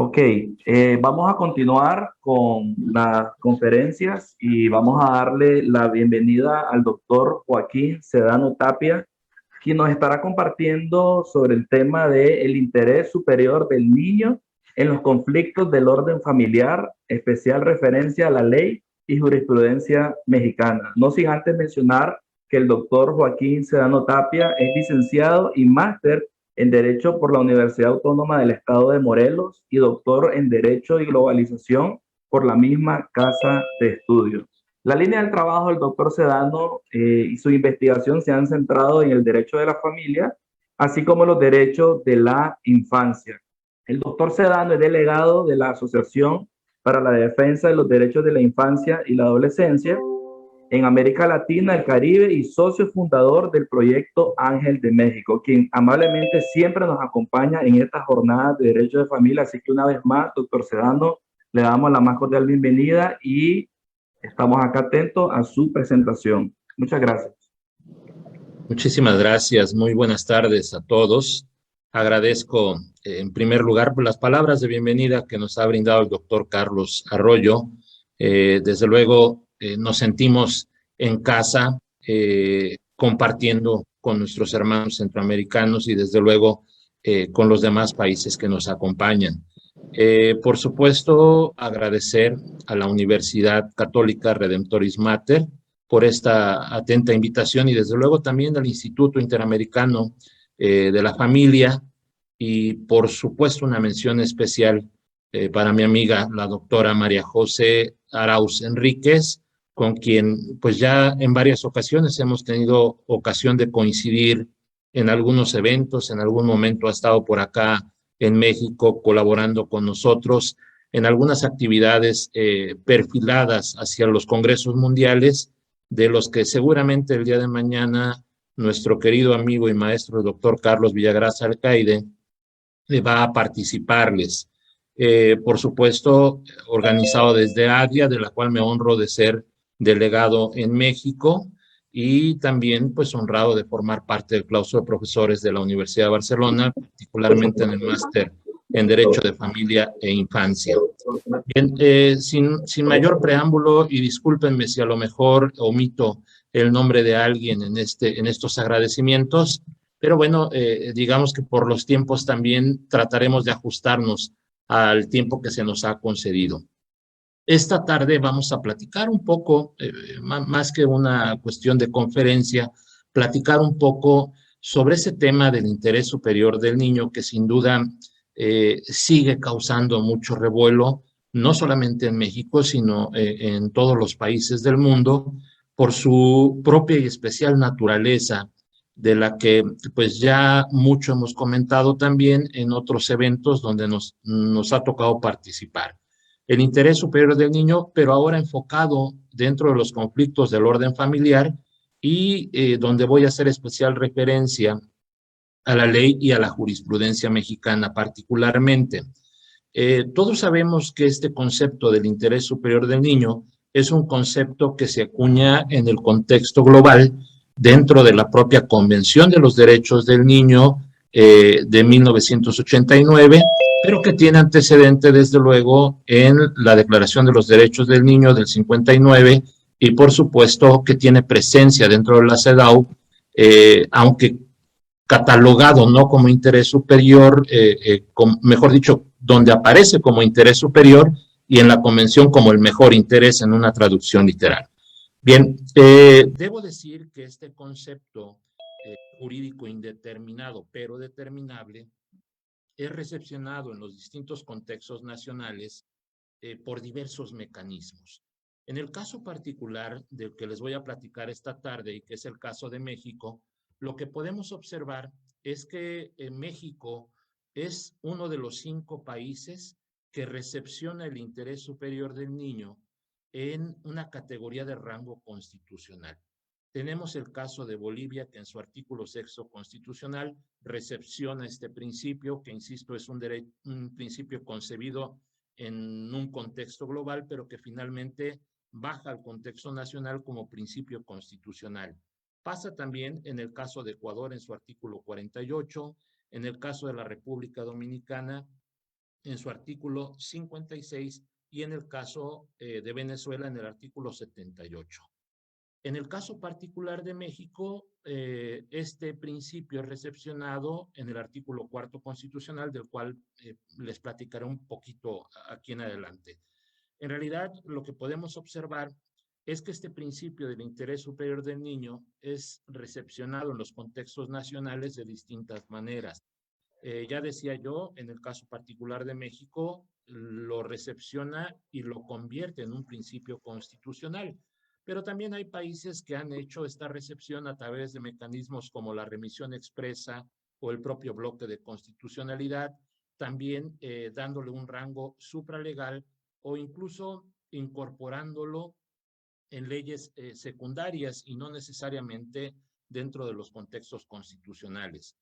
Ok, vamos a continuar con las conferencias y vamos a darle la bienvenida al doctor Joaquín Sedano Tapia, quien nos estará compartiendo sobre el tema del interés superior del niño en los conflictos del orden familiar, especial referencia a la ley y jurisprudencia mexicana. No sin antes mencionar que el doctor Joaquín Sedano Tapia es licenciado y máster en Derecho por la Universidad Autónoma del Estado de Morelos y doctor en Derecho y Globalización por la misma Casa de Estudios. La línea del trabajo del doctor Sedano y su investigación se han centrado en el derecho de la familia, así como los derechos de la infancia. El doctor Sedano es delegado de la Asociación para la Defensa de los Derechos de la Infancia y la Adolescencia en América Latina, el Caribe y socio fundador del proyecto Ángel de México, quien amablemente siempre nos acompaña en estas jornadas de derechos de familia. Así que una vez más, doctor Sedano, le damos la más cordial bienvenida y estamos acá atentos a su presentación. Muchas gracias. Muchísimas gracias, muy buenas tardes a todos. Agradezco en primer lugar por las palabras de bienvenida que nos ha brindado el doctor Carlos Arroyo. Desde luego nos sentimos en casa compartiendo con nuestros hermanos centroamericanos y desde luego con los demás países que nos acompañan. Por supuesto, agradecer a la Universidad Católica Redemptoris Mater por esta atenta invitación y desde luego también al Instituto Interamericano de la Familia y por supuesto una mención especial para mi amiga la doctora María José Arauz Enríquez, con quien pues ya en varias ocasiones hemos tenido ocasión de coincidir en algunos eventos, en algún momento ha estado por acá en México colaborando con nosotros en algunas actividades perfiladas hacia los congresos mundiales de los que seguramente el día de mañana nuestro querido amigo y maestro el doctor Carlos Villagrasa Alcaide va a participarles. Por supuesto, organizado desde ADIA, de la cual me honro de ser delegado en México y también pues honrado de formar parte del claustro de profesores de la Universidad de Barcelona, particularmente en el máster en Derecho de Familia e Infancia. Bien, sin mayor preámbulo, y discúlpenme si a lo mejor omito el nombre de alguien en estos agradecimientos, pero bueno, digamos que por los tiempos también trataremos de ajustarnos al tiempo que se nos ha concedido. Esta tarde vamos a platicar un poco, más que una cuestión de conferencia, platicar un poco sobre ese tema del interés superior del niño que sin duda sigue causando mucho revuelo, no solamente en México, sino en todos los países del mundo, por su propia y especial naturaleza, de la que pues ya mucho hemos comentado también en otros eventos donde nos ha tocado participar. El interés superior del niño, pero ahora enfocado dentro de los conflictos del orden familiar y donde voy a hacer especial referencia a la ley y a la jurisprudencia mexicana particularmente. Todos sabemos que este concepto del interés superior del niño es un concepto que se acuña en el contexto global dentro de la propia Convención de los Derechos del Niño de 1989, pero que tiene antecedente desde luego en la Declaración de los Derechos del Niño del 59 y por supuesto que tiene presencia dentro de la CEDAW, aunque catalogado no como interés superior, mejor dicho, donde aparece como interés superior y en la convención como el mejor interés en una traducción literal. Bien, debo decir que este concepto jurídico indeterminado pero determinable es recepcionado en los distintos contextos nacionales por diversos mecanismos. En el caso particular del que les voy a platicar esta tarde y que es el caso de México, lo que podemos observar es que México es uno de los 5 países que recepciona el interés superior del niño en una categoría de rango constitucional. Tenemos el caso de Bolivia, que en su artículo 6 constitucional recepciona este principio, que insisto es un principio concebido en un contexto global, pero que finalmente baja al contexto nacional como principio constitucional. Pasa también en el caso de Ecuador en su artículo 48, en el caso de la República Dominicana en su artículo 56 y en el caso de Venezuela en el artículo 78. En el caso particular de México, este principio es recepcionado en el artículo 4 constitucional, del cual les platicaré un poquito aquí en adelante. En realidad, lo que podemos observar es que este principio del interés superior del niño es recepcionado en los contextos nacionales de distintas maneras. Ya decía yo, en el caso particular de México, lo recepciona y lo convierte en un principio constitucional. Pero también hay países que han hecho esta recepción a través de mecanismos como la remisión expresa o el propio bloque de constitucionalidad, también dándole un rango supralegal o incluso incorporándolo en leyes secundarias y no necesariamente dentro de los contextos constitucionales.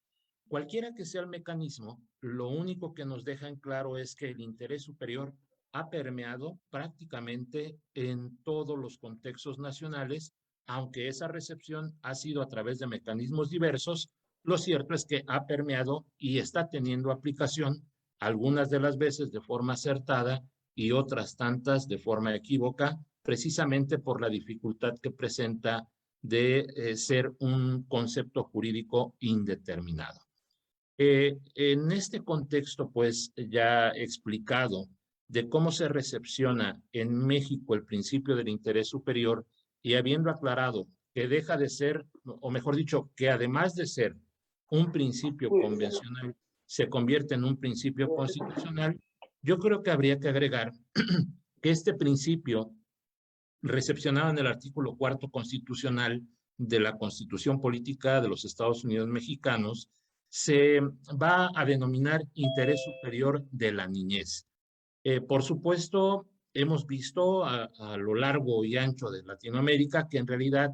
Cualquiera que sea el mecanismo, lo único que nos deja en claro es que el interés superior ha permeado prácticamente en todos los contextos nacionales, aunque esa recepción ha sido a través de mecanismos diversos, lo cierto es que ha permeado y está teniendo aplicación, algunas de las veces de forma acertada y otras tantas de forma equívoca, precisamente por la dificultad que presenta de ser un concepto jurídico indeterminado. En este contexto, pues, ya explicado de cómo se recepciona en México el principio del interés superior y habiendo aclarado que deja de ser, o mejor dicho, que además de ser un principio convencional, se convierte en un principio constitucional, yo creo que habría que agregar que este principio, recepcionado en el artículo 4 constitucional de la Constitución Política de los Estados Unidos Mexicanos, se va a denominar interés superior de la niñez. Por supuesto, hemos visto a lo largo y ancho de Latinoamérica que en realidad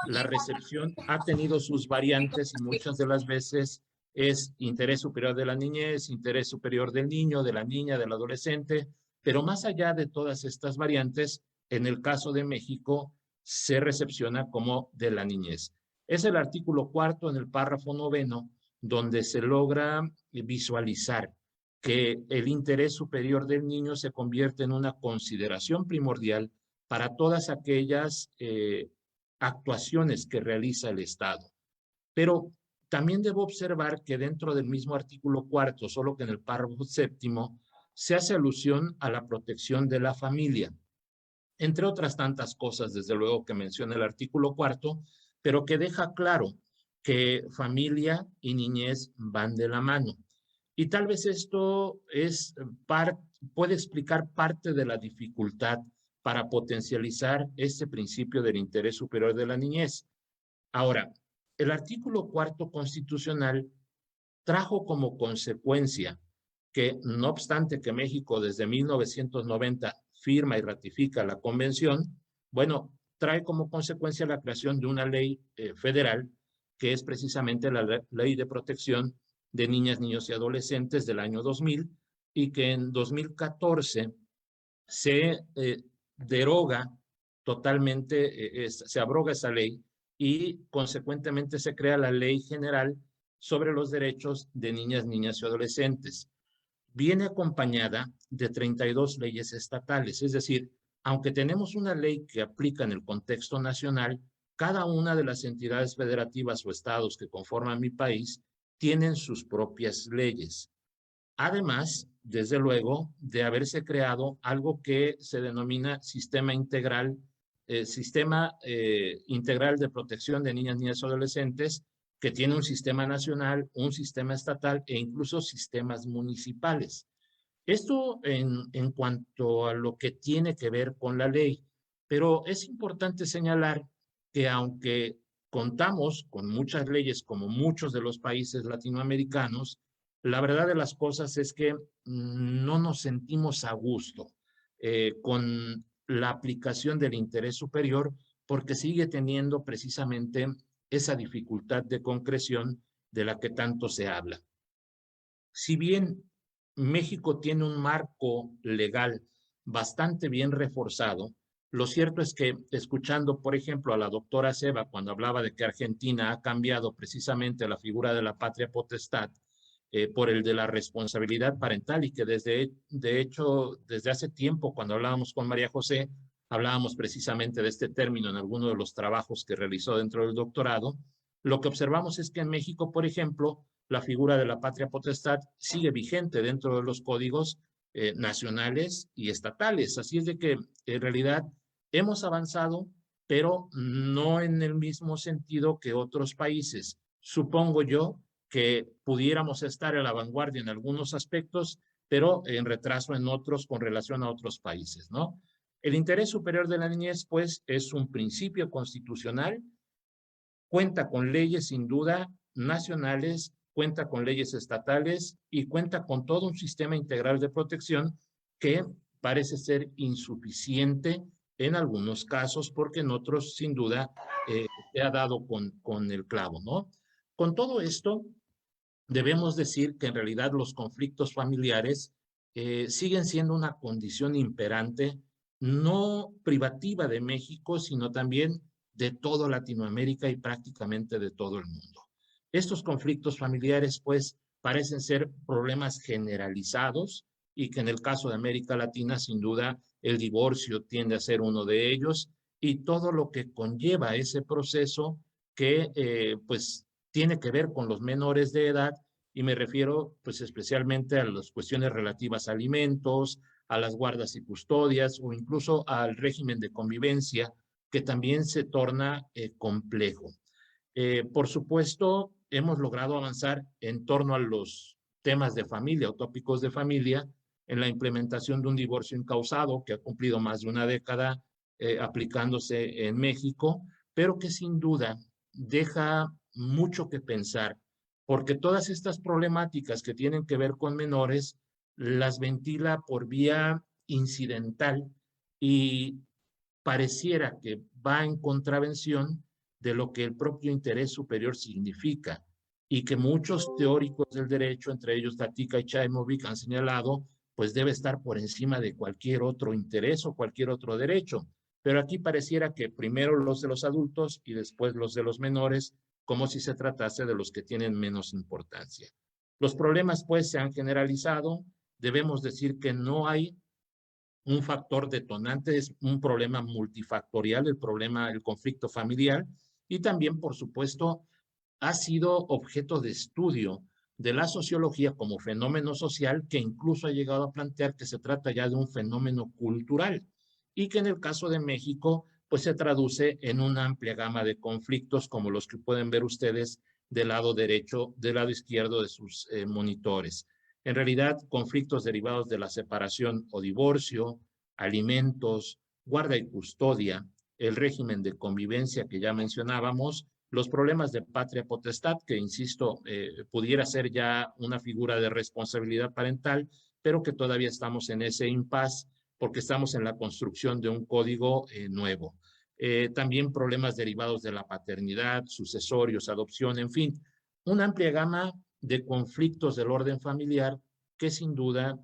la recepción ha tenido sus variantes y muchas de las veces es interés superior de la niñez, interés superior del niño, de la niña, del adolescente, pero más allá de todas estas variantes, en el caso de México se recepciona como de la niñez. Es el artículo 4 en el párrafo 9 donde se logra visualizar que el interés superior del niño se convierte en una consideración primordial para todas aquellas actuaciones que realiza el Estado. Pero también debo observar que dentro del mismo artículo 4, solo que en el párrafo 7, se hace alusión a la protección de la familia, entre otras tantas cosas, desde luego, que menciona el artículo 4, pero que deja claro que familia y niñez van de la mano. Y tal vez esto puede explicar parte de la dificultad para potencializar este principio del interés superior de la niñez. Ahora, el artículo 4 constitucional trajo como consecuencia que, no obstante que México desde 1990 firma y ratifica la convención, bueno, trae como consecuencia la creación de una ley federal que es precisamente la Ley de Protección de Niñas, Niños y Adolescentes del año 2000 y que en 2014 se deroga totalmente, se abroga esa ley y consecuentemente se crea la Ley General sobre los Derechos de Niñas, Niñas y Adolescentes. Viene acompañada de 32 leyes estatales, es decir, aunque tenemos una ley que aplica en el contexto nacional, cada una de las entidades federativas o estados que conforman mi país tienen sus propias leyes. Además, desde luego, de haberse creado algo que se denomina Sistema Integral de Protección de Niñas, Niñas y Adolescentes, que tiene un sistema nacional, un sistema estatal e incluso sistemas municipales. Esto en cuanto a lo que tiene que ver con la ley, pero es importante señalar que aunque contamos con muchas leyes como muchos de los países latinoamericanos, la verdad de las cosas es que no nos sentimos a gusto con la aplicación del interés superior porque sigue teniendo precisamente esa dificultad de concreción de la que tanto se habla. Si bien México tiene un marco legal bastante bien reforzado, lo cierto es que escuchando, por ejemplo, a la doctora Seba cuando hablaba de que Argentina ha cambiado precisamente la figura de la patria potestad, por el de la responsabilidad parental y que de hecho, desde hace tiempo, cuando hablábamos con María José, hablábamos precisamente de este término en alguno de los trabajos que realizó dentro del doctorado. Lo que observamos es que en México, por ejemplo, la figura de la patria potestad sigue vigente dentro de los códigos nacionales y estatales. Así es de que en realidad hemos avanzado, pero no en el mismo sentido que otros países. Supongo yo que pudiéramos estar a la vanguardia en algunos aspectos, pero en retraso en otros con relación a otros países, ¿no? El interés superior de la niñez, pues, es un principio constitucional, cuenta con leyes sin duda nacionales, cuenta con leyes estatales y cuenta con todo un sistema integral de protección que parece ser insuficiente en algunos casos, porque en otros, sin duda, se ha dado con el clavo, ¿no? Con todo esto, debemos decir que en realidad los conflictos familiares siguen siendo una condición imperante, no privativa de México, sino también de toda Latinoamérica y prácticamente de todo el mundo. Estos conflictos familiares, pues, parecen ser problemas generalizados y que en el caso de América Latina, sin duda, el divorcio tiende a ser uno de ellos y todo lo que conlleva ese proceso que, pues, tiene que ver con los menores de edad y me refiero pues especialmente a las cuestiones relativas a alimentos, a las guardas y custodias o incluso al régimen de convivencia que también se torna complejo. Por supuesto, hemos logrado avanzar en torno a los temas de familia o tópicos de familia en la implementación de un divorcio incausado que ha cumplido más de una década aplicándose en México, pero que sin duda deja mucho que pensar, porque todas estas problemáticas que tienen que ver con menores las ventila por vía incidental y pareciera que va en contravención de lo que el propio interés superior significa y que muchos teóricos del derecho, entre ellos Tatica y Chaimovic, han señalado, pues debe estar por encima de cualquier otro interés o cualquier otro derecho. Pero aquí pareciera que primero los de los adultos y después los de los menores, como si se tratase de los que tienen menos importancia. Los problemas pues se han generalizado, debemos decir que no hay un factor detonante, es un problema multifactorial, el problema, el conflicto familiar, y también, por supuesto, ha sido objeto de estudio de la sociología como fenómeno social que incluso ha llegado a plantear que se trata ya de un fenómeno cultural y que en el caso de México pues se traduce en una amplia gama de conflictos como los que pueden ver ustedes del lado derecho, del lado izquierdo de sus monitores. En realidad, conflictos derivados de la separación o divorcio, alimentos, guarda y custodia, el régimen de convivencia que ya mencionábamos, los problemas de patria potestad, que insisto, pudiera ser ya una figura de responsabilidad parental, pero que todavía estamos en ese impasse porque estamos en la construcción de un código nuevo. También problemas derivados de la paternidad, sucesorios, adopción, en fin, una amplia gama de conflictos del orden familiar que sin duda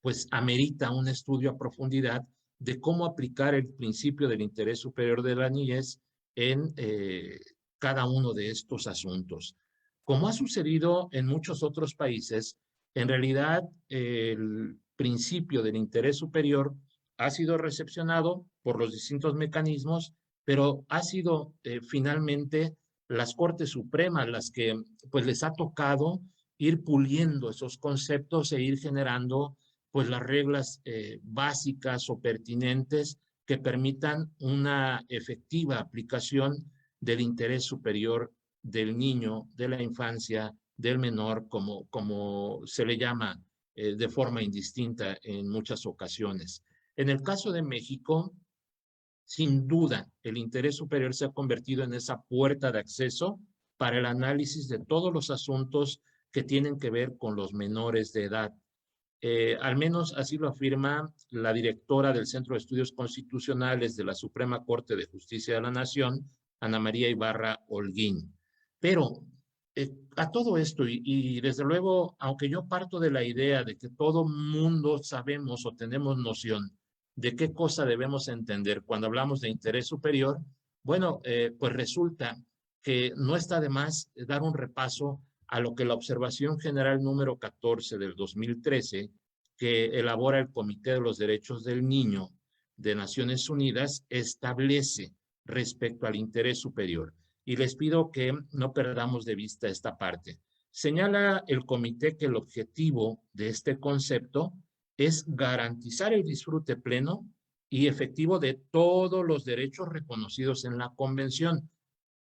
pues amerita un estudio a profundidad de cómo aplicar el principio del interés superior de la niñez en cada uno de estos asuntos. Como ha sucedido en muchos otros países, en realidad el principio del interés superior ha sido recepcionado por los distintos mecanismos, pero ha sido finalmente las Cortes Supremas las que pues les ha tocado ir puliendo esos conceptos e ir generando pues las reglas básicas o pertinentes que permitan una efectiva aplicación del interés superior del niño, de la infancia, del menor, como se le llama de forma indistinta en muchas ocasiones. En el caso de México, sin duda, el interés superior se ha convertido en esa puerta de acceso para el análisis de todos los asuntos que tienen que ver con los menores de edad. Al menos así lo afirma la directora del Centro de Estudios Constitucionales de la Suprema Corte de Justicia de la Nación, Ana María Ibarra Holguín. Pero a todo esto, y desde luego, aunque yo parto de la idea de que todo mundo sabemos o tenemos noción de qué cosa debemos entender cuando hablamos de interés superior, bueno, pues resulta que no está de más dar un repaso a lo que la Observación General número 14 del 2013, que elabora el Comité de los Derechos del Niño de Naciones Unidas, establece respecto al interés superior. Y les pido que no perdamos de vista esta parte. Señala el comité que el objetivo de este concepto es garantizar el disfrute pleno y efectivo de todos los derechos reconocidos en la Convención.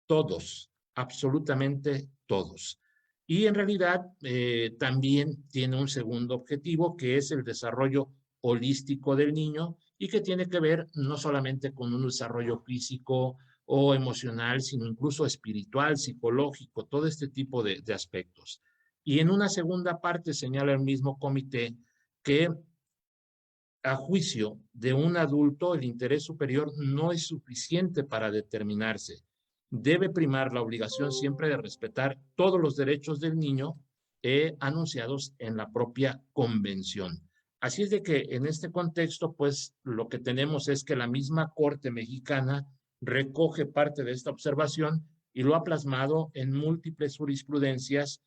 Todos, absolutamente todos. Y en realidad también tiene un segundo objetivo, que es el desarrollo holístico del niño y que tiene que ver no solamente con un desarrollo físico o emocional, sino incluso espiritual, psicológico, todo este tipo de aspectos. Y en una segunda parte señala el mismo comité que a juicio de un adulto el interés superior no es suficiente para determinarse. Debe primar la obligación siempre de respetar todos los derechos del niño anunciados en la propia convención. Así es de que en este contexto, pues lo que tenemos es que la misma Corte Mexicana recoge parte de esta observación y lo ha plasmado en múltiples jurisprudencias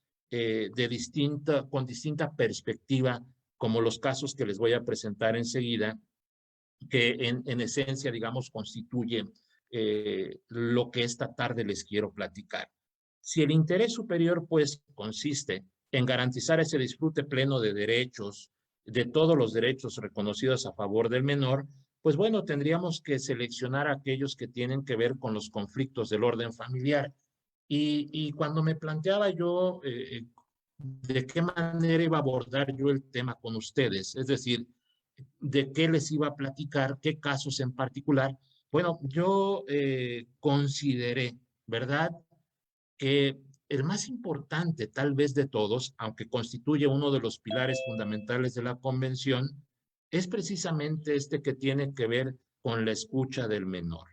con distinta perspectiva, como los casos que les voy a presentar enseguida, que en esencia, digamos, constituye lo que esta tarde les quiero platicar. Si el interés superior, pues, consiste en garantizar ese disfrute pleno de derechos, de todos los derechos reconocidos a favor del menor, pues bueno, tendríamos que seleccionar aquellos que tienen que ver con los conflictos del orden familiar. Y cuando me planteaba yo de qué manera iba a abordar yo el tema con ustedes, es decir, de qué les iba a platicar, qué casos en particular. Bueno, yo consideré, ¿verdad?, que el más importante tal vez de todos, aunque constituye uno de los pilares fundamentales de la convención, es precisamente este que tiene que ver con la escucha del menor.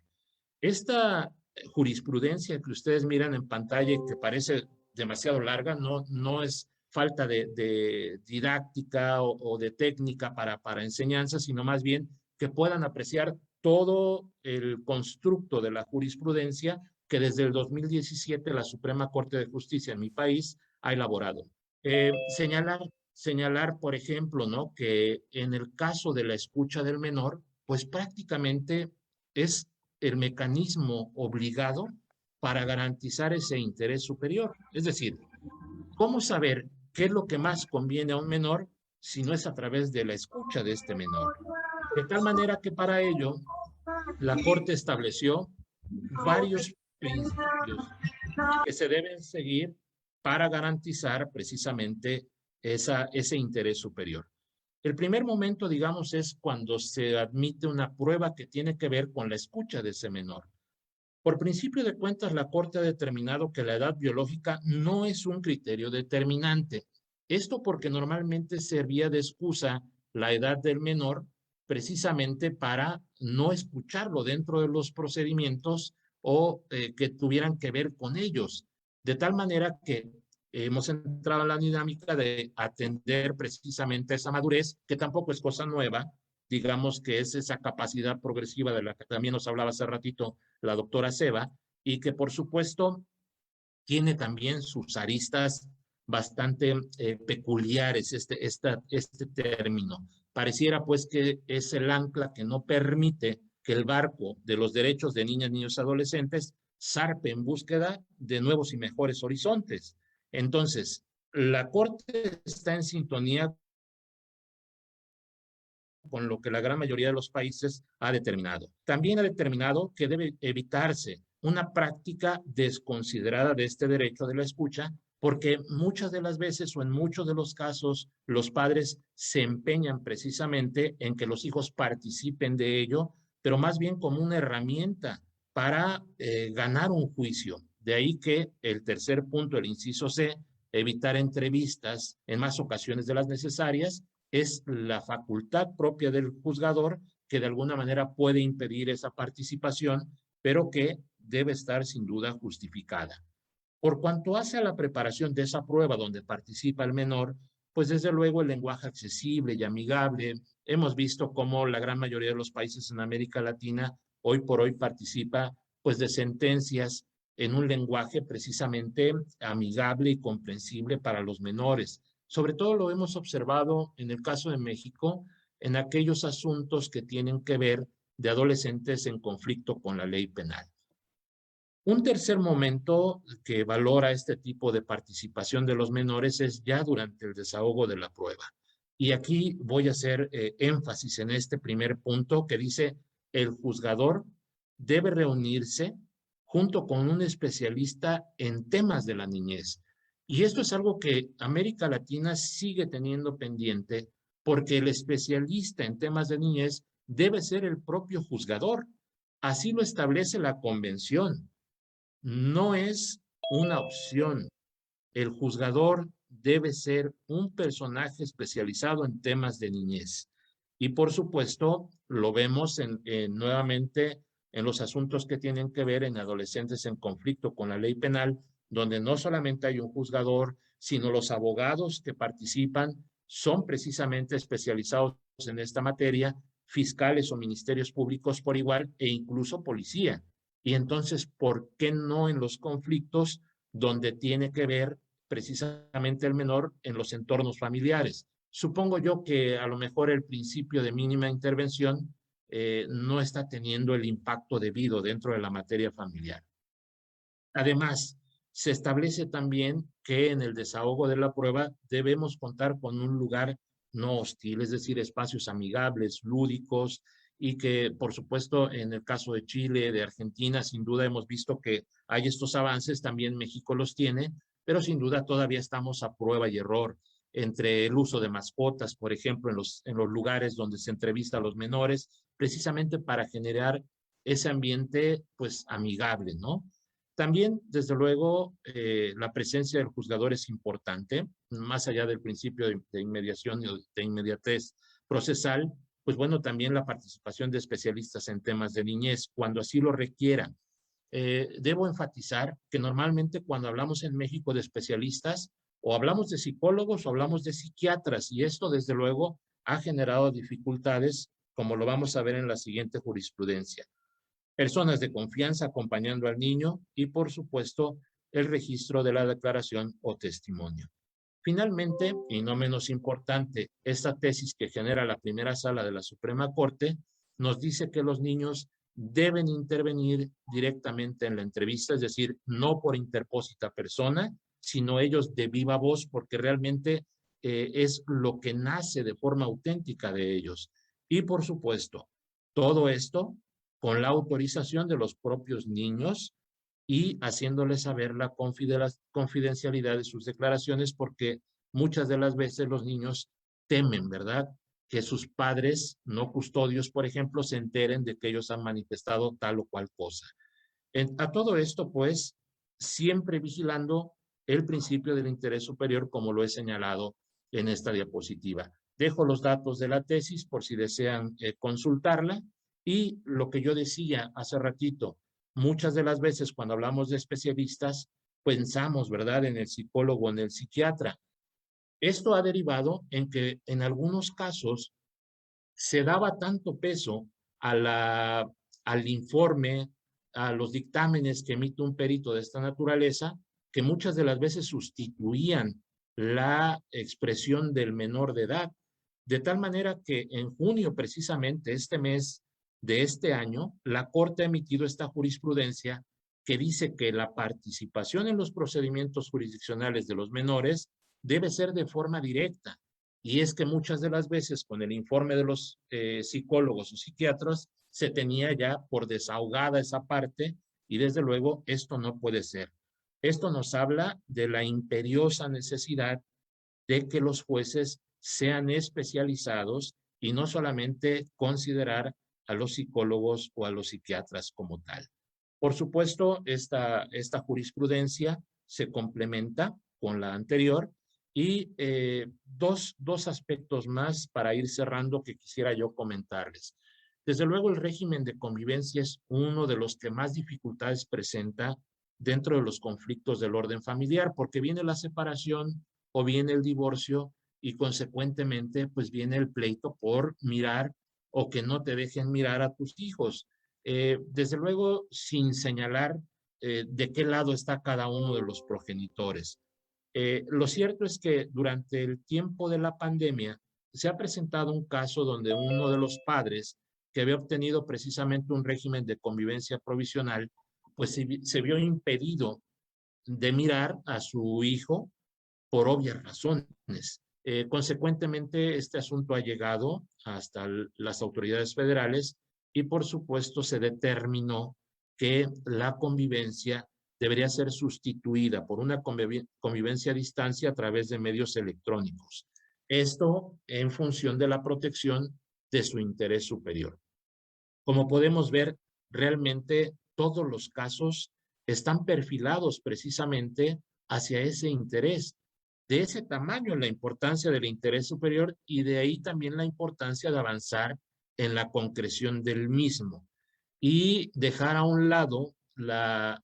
Esta jurisprudencia que ustedes miran en pantalla y que parece demasiado larga, no es falta de didáctica o de técnica para enseñanza, sino más bien que puedan apreciar todo el constructo de la jurisprudencia que desde el 2017 la Suprema Corte de Justicia en mi país ha elaborado. Señalar, por ejemplo, ¿no?, que en el caso de la escucha del menor, pues prácticamente es el mecanismo obligado para garantizar ese interés superior. Es decir, ¿cómo saber qué es lo que más conviene a un menor si no es a través de la escucha de este menor? De tal manera que para ello la Corte estableció varios principios que se deben seguir para garantizar precisamente ese interés superior. El primer momento, digamos, es cuando se admite una prueba que tiene que ver con la escucha de ese menor. Por principio de cuentas, la Corte ha determinado que la edad biológica no es un criterio determinante. Esto porque normalmente servía de excusa la edad del menor precisamente para no escucharlo dentro de los procedimientos o que tuvieran que ver con ellos. De tal manera que hemos entrado en la dinámica de atender precisamente esa madurez, que tampoco es cosa nueva, digamos que es esa capacidad progresiva de la que también nos hablaba hace ratito la doctora Seba, y que por supuesto tiene también sus aristas bastante peculiares este término. Pareciera pues que es el ancla que no permite que el barco de los derechos de niñas, niños y adolescentes zarpe en búsqueda de nuevos y mejores horizontes. Entonces, la Corte está en sintonía con lo que la gran mayoría de los países ha determinado. También ha determinado que debe evitarse una práctica desconsiderada de este derecho de la escucha, porque muchas de las veces o en muchos de los casos los padres se empeñan precisamente en que los hijos participen de ello, pero más bien como una herramienta para ganar un juicio. De ahí que el tercer punto, el inciso C, evitar entrevistas en más ocasiones de las necesarias, es la facultad propia del juzgador que de alguna manera puede impedir esa participación, pero que debe estar sin duda justificada. Por cuanto hace a la preparación de esa prueba donde participa el menor, pues desde luego el lenguaje accesible y amigable. Hemos visto cómo la gran mayoría de los países en América Latina hoy por hoy participa pues de sentencias en un lenguaje precisamente amigable y comprensible para los menores. Sobre todo lo hemos observado en el caso de México, en aquellos asuntos que tienen que ver de adolescentes en conflicto con la ley penal. Un tercer momento que valora este tipo de participación de los menores es ya durante el desahogo de la prueba. Y aquí voy a hacer énfasis en este primer punto que dice: el juzgador debe reunirse junto con un especialista en temas de la niñez. Y esto es algo que América Latina sigue teniendo pendiente, porque el especialista en temas de niñez debe ser el propio juzgador. Así lo establece la convención. No es una opción. El juzgador debe ser un personaje especializado en temas de niñez. Y por supuesto, lo vemos nuevamente en los asuntos que tienen que ver en adolescentes en conflicto con la ley penal, donde no solamente hay un juzgador, sino los abogados que participan son precisamente especializados en esta materia, fiscales o ministerios públicos por igual, e incluso policía. Y entonces, ¿por qué no en los conflictos donde tiene que ver precisamente el menor en los entornos familiares? Supongo yo que a lo mejor el principio de mínima intervención no está teniendo el impacto debido dentro de la materia familiar. Además, se establece también que en el desahogo de la prueba debemos contar con un lugar no hostil, es decir, espacios amigables, lúdicos, y que, por supuesto, en el caso de Chile, de Argentina, sin duda hemos visto que hay estos avances, también México los tiene, pero sin duda todavía estamos a prueba y error entre el uso de mascotas, por ejemplo, en los lugares donde se entrevista a los menores, precisamente para generar ese ambiente, pues, amigable, ¿no? También, desde luego, la presencia del juzgador es importante, más allá del principio de inmediación y de inmediatez procesal, pues bueno, también la participación de especialistas en temas de niñez, cuando así lo requieran. Debo enfatizar que normalmente cuando hablamos en México de especialistas, o hablamos de psicólogos o hablamos de psiquiatras, y esto, desde luego, ha generado dificultades, como lo vamos a ver en la siguiente jurisprudencia. Personas de confianza acompañando al niño y, por supuesto, el registro de la declaración o testimonio. Finalmente, y no menos importante, esta tesis que genera la primera sala de la Suprema Corte nos dice que los niños deben intervenir directamente en la entrevista, es decir, no por interpósita persona, sino ellos de viva voz, porque realmente es lo que nace de forma auténtica de ellos. Y por supuesto, todo esto con la autorización de los propios niños y haciéndoles saber la confidencialidad de sus declaraciones, porque muchas de las veces los niños temen, ¿verdad?, que sus padres no custodios, por ejemplo, se enteren de que ellos han manifestado tal o cual cosa. A todo esto, pues, siempre vigilando el principio del interés superior, como lo he señalado en esta diapositiva. Dejo los datos de la tesis por si desean consultarla. Y lo que yo decía hace ratito, muchas de las veces cuando hablamos de especialistas, pensamos, ¿verdad?, en el psicólogo, en el psiquiatra. Esto ha derivado en que en algunos casos se daba tanto peso al informe, a los dictámenes que emite un perito de esta naturaleza, que muchas de las veces sustituían la expresión del menor de edad, de tal manera que en junio, precisamente este mes de este año, la Corte ha emitido esta jurisprudencia que dice que la participación en los procedimientos jurisdiccionales de los menores debe ser de forma directa. Y es que muchas de las veces con el informe de los psicólogos o psiquiatras se tenía ya por desahogada esa parte, y desde luego esto no puede ser. Esto nos habla de la imperiosa necesidad de que los jueces sean especializados y no solamente considerar a los psicólogos o a los psiquiatras como tal. Por supuesto, esta jurisprudencia se complementa con la anterior, y dos aspectos más para ir cerrando que quisiera yo comentarles. Desde luego, el régimen de convivencia es uno de los que más dificultades presenta dentro de los conflictos del orden familiar, porque viene la separación o viene el divorcio y consecuentemente pues viene el pleito por mirar o que no te dejen mirar a tus hijos. Desde luego, sin señalar de qué lado está cada uno de los progenitores. Lo cierto es que durante el tiempo de la pandemia se ha presentado un caso donde uno de los padres que había obtenido precisamente un régimen de convivencia provisional, pues se vio impedido de mirar a su hijo por obvias razones. Consecuentemente, este asunto ha llegado hasta las autoridades federales y por supuesto se determinó que la convivencia debería ser sustituida por una convivencia a distancia a través de medios electrónicos. Esto en función de la protección de su interés superior. Como podemos ver, realmente todos los casos están perfilados precisamente hacia ese interés. De ese tamaño la importancia del interés superior y de ahí también la importancia de avanzar en la concreción del mismo y dejar a un lado la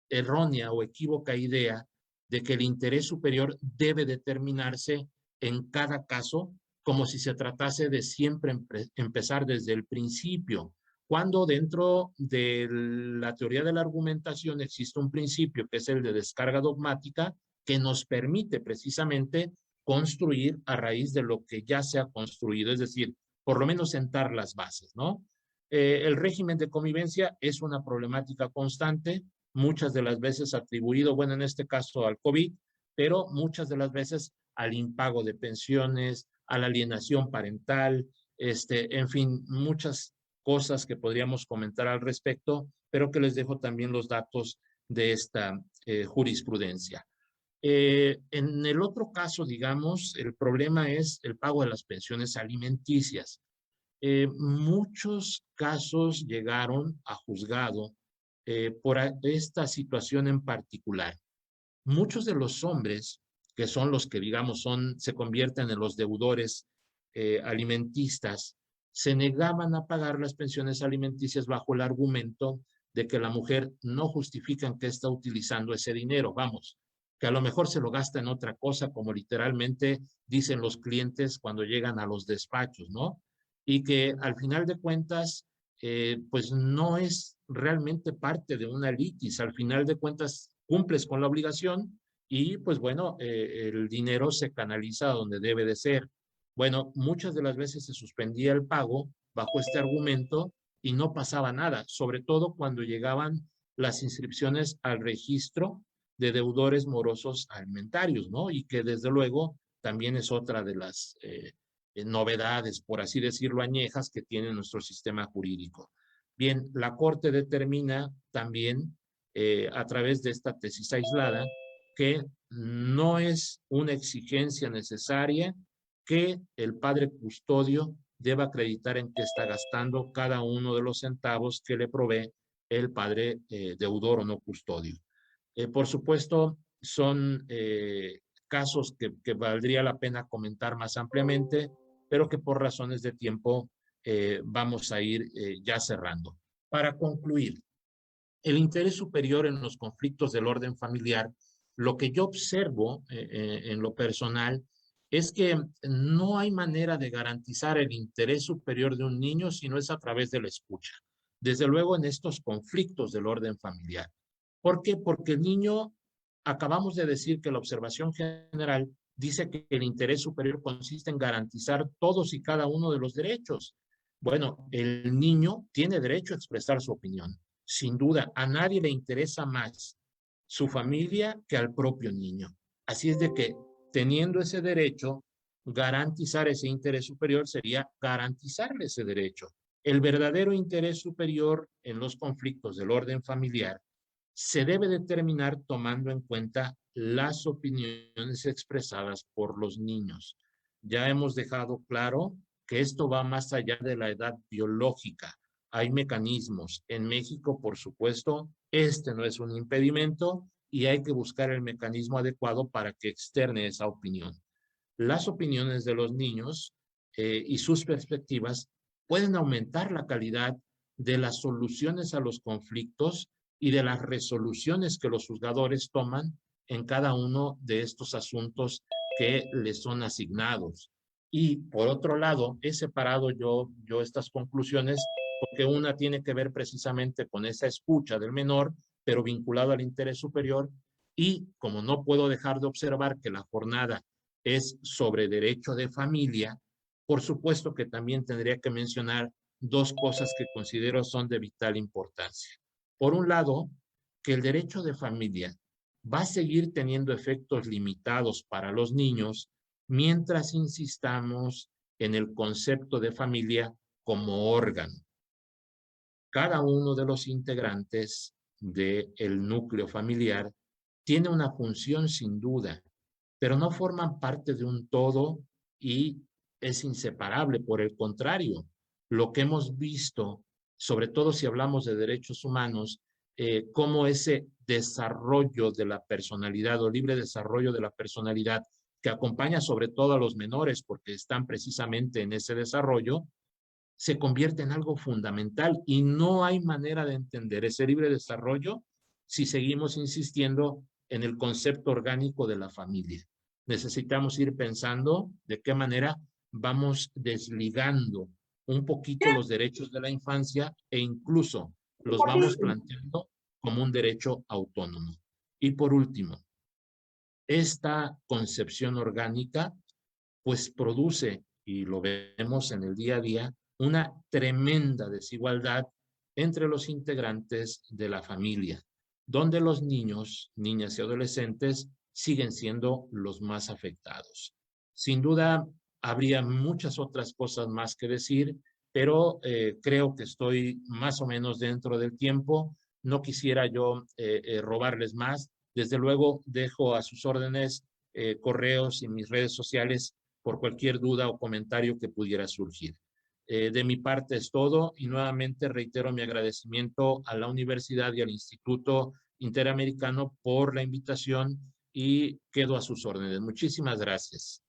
errónea o equívoca idea de que el interés superior debe determinarse en cada caso como si se tratase de siempre empezar desde el principio, cuando dentro de la teoría de la argumentación existe un principio que es el de descarga dogmática que nos permite precisamente construir a raíz de lo que ya se ha construido, es decir, por lo menos sentar las bases, ¿no? El régimen de convivencia es una problemática constante, muchas de las veces atribuido, bueno, en este caso al COVID, pero muchas de las veces al impago de pensiones, a la alienación parental, en fin, muchas cosas que podríamos comentar al respecto, pero que les dejo también los datos de esta jurisprudencia. En el otro caso, digamos, el problema es el pago de las pensiones alimenticias. Muchos casos llegaron a juzgado por esta situación en particular. Muchos de los hombres, que son los que, digamos, se convierten en los deudores alimentistas, se negaban a pagar las pensiones alimenticias bajo el argumento de que la mujer no justifica en qué está utilizando ese dinero. Vamos, que a lo mejor se lo gasta en otra cosa, como literalmente dicen los clientes cuando llegan a los despachos, ¿no? Y que al final de cuentas, pues no es realmente parte de una litis. Al final de cuentas, cumples con la obligación y pues bueno, el dinero se canaliza a donde debe de ser. Bueno, muchas de las veces se suspendía el pago bajo este argumento y no pasaba nada, sobre todo cuando llegaban las inscripciones al registro de deudores morosos alimentarios, ¿no? Y que desde luego también es otra de las novedades, por así decirlo, añejas que tiene nuestro sistema jurídico. Bien, la Corte determina también a través de esta tesis aislada que no es una exigencia necesaria que el padre custodio deba acreditar en qué está gastando cada uno de los centavos que le provee el padre deudor o no custodio. Por supuesto, son casos que valdría la pena comentar más ampliamente, pero que por razones de tiempo vamos a ir ya cerrando. Para concluir, el interés superior en los conflictos del orden familiar, lo que yo observo en lo personal es que no hay manera de garantizar el interés superior de un niño si no es a través de la escucha. Desde luego en estos conflictos del orden familiar. ¿Por qué? Porque el niño, acabamos de decir que la observación general dice que el interés superior consiste en garantizar todos y cada uno de los derechos. Bueno, el niño tiene derecho a expresar su opinión. Sin duda, a nadie le interesa más su familia que al propio niño. Así es de que, teniendo ese derecho, garantizar ese interés superior sería garantizarle ese derecho. El verdadero interés superior en los conflictos del orden familiar se debe determinar tomando en cuenta las opiniones expresadas por los niños. Ya hemos dejado claro que esto va más allá de la edad biológica. Hay mecanismos. En México, por supuesto, este no es un impedimento y hay que buscar el mecanismo adecuado para que externe esa opinión. Las opiniones de los niños y sus perspectivas pueden aumentar la calidad de las soluciones a los conflictos y de las resoluciones que los juzgadores toman en cada uno de estos asuntos que les son asignados. Y por otro lado, he separado yo estas conclusiones porque una tiene que ver precisamente con esa escucha del menor, pero vinculado al interés superior. Y como no puedo dejar de observar que la jornada es sobre derecho de familia, por supuesto que también tendría que mencionar dos cosas que considero son de vital importancia. Por un lado, que el derecho de familia va a seguir teniendo efectos limitados para los niños mientras insistamos en el concepto de familia como órgano. Cada uno de los integrantes del núcleo familiar tiene una función sin duda, pero no forman parte de un todo y es inseparable. Por el contrario, lo que hemos visto, sobre todo si hablamos de derechos humanos, cómo ese desarrollo de la personalidad o libre desarrollo de la personalidad que acompaña sobre todo a los menores porque están precisamente en ese desarrollo, se convierte en algo fundamental y no hay manera de entender ese libre desarrollo si seguimos insistiendo en el concepto orgánico de la familia. Necesitamos ir pensando de qué manera vamos desligando un poquito los derechos de la infancia e incluso los vamos planteando como un derecho autónomo. Y por último, esta concepción orgánica pues produce, y lo vemos en el día a día, una tremenda desigualdad entre los integrantes de la familia, donde los niños, niñas y adolescentes siguen siendo los más afectados. Sin duda, habría muchas otras cosas más que decir, pero creo que estoy más o menos dentro del tiempo. No quisiera yo robarles más. Desde luego, dejo a sus órdenes correos y mis redes sociales por cualquier duda o comentario que pudiera surgir. De mi parte es todo y nuevamente reitero mi agradecimiento a la universidad y al Instituto Interamericano por la invitación y quedo a sus órdenes. Muchísimas gracias.